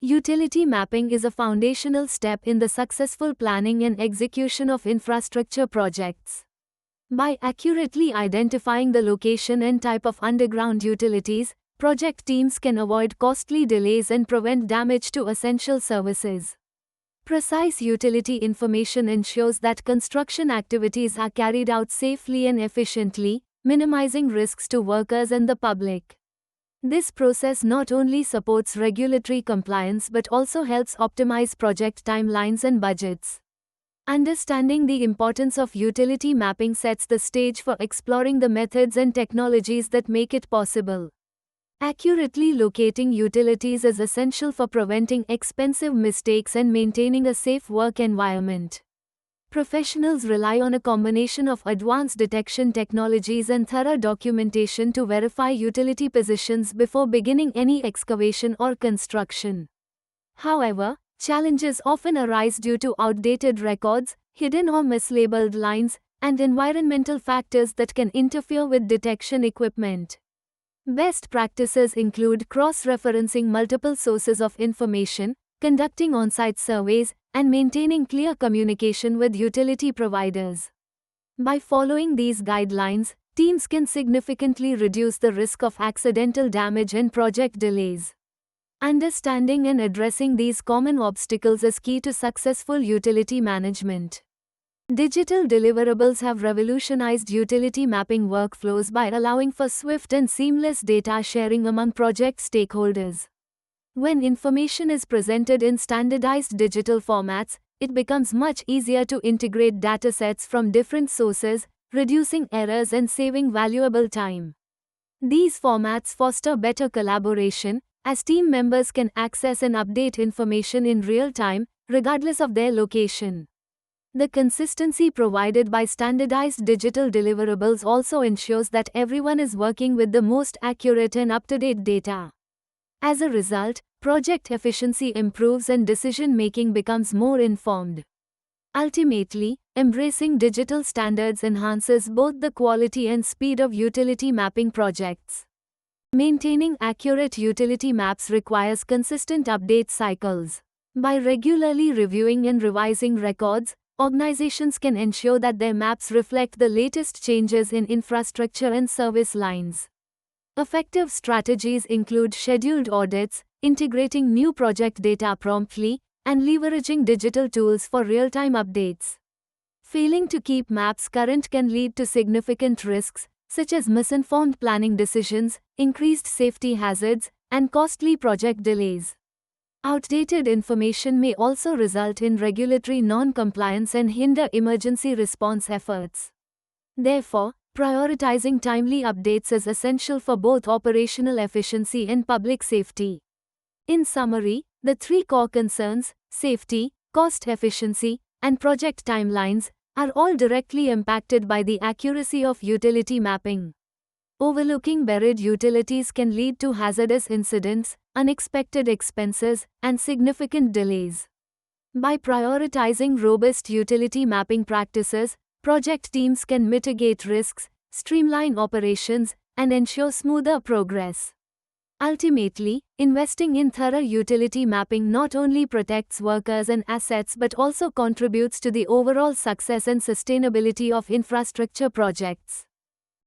Utility mapping is a foundational step in the successful planning and execution of infrastructure projects. By accurately identifying the location and type of underground utilities, project teams can avoid costly delays and prevent damage to essential services. Precise utility information ensures that construction activities are carried out safely and efficiently, minimizing risks to workers and the public. This process not only supports regulatory compliance but also helps optimize project timelines and budgets. Understanding the importance of utility mapping sets the stage for exploring the methods and technologies that make it possible. Accurately locating utilities is essential for preventing expensive mistakes and maintaining a safe work environment. Professionals rely on a combination of advanced detection technologies and thorough documentation to verify utility positions before beginning any excavation or construction. However, challenges often arise due to outdated records, hidden or mislabeled lines, and environmental factors that can interfere with detection equipment. Best practices include cross-referencing multiple sources of information, conducting on-site surveys, and maintaining clear communication with utility providers. By following these guidelines, teams can significantly reduce the risk of accidental damage and project delays. Understanding and addressing these common obstacles is key to successful utility management. Digital deliverables have revolutionized utility mapping workflows by allowing for swift and seamless data sharing among project stakeholders. When information is presented in standardized digital formats, it becomes much easier to integrate datasets from different sources, reducing errors and saving valuable time. These formats foster better collaboration, as team members can access and update information in real time, regardless of their location. The consistency provided by standardized digital deliverables also ensures that everyone is working with the most accurate and up-to-date data. As a result, project efficiency improves and decision-making becomes more informed. Ultimately, embracing digital standards enhances both the quality and speed of utility mapping projects. Maintaining accurate utility maps requires consistent update cycles. By regularly reviewing and revising records, organizations can ensure that their maps reflect the latest changes in infrastructure and service lines. Effective strategies include scheduled audits, integrating new project data promptly, and leveraging digital tools for real-time updates. Failing to keep maps current can lead to significant risks, such as misinformed planning decisions, increased safety hazards, and costly project delays. Outdated information may also result in regulatory non-compliance and hinder emergency response efforts. Therefore, prioritizing timely updates is essential for both operational efficiency and public safety. In summary, the three core concerns, safety, cost efficiency, and project timelines, are all directly impacted by the accuracy of utility mapping. Overlooking buried utilities can lead to hazardous incidents, unexpected expenses, and significant delays. By prioritizing robust utility mapping practices, project teams can mitigate risks, streamline operations, and ensure smoother progress. Ultimately, investing in thorough utility mapping not only protects workers and assets but also contributes to the overall success and sustainability of infrastructure projects.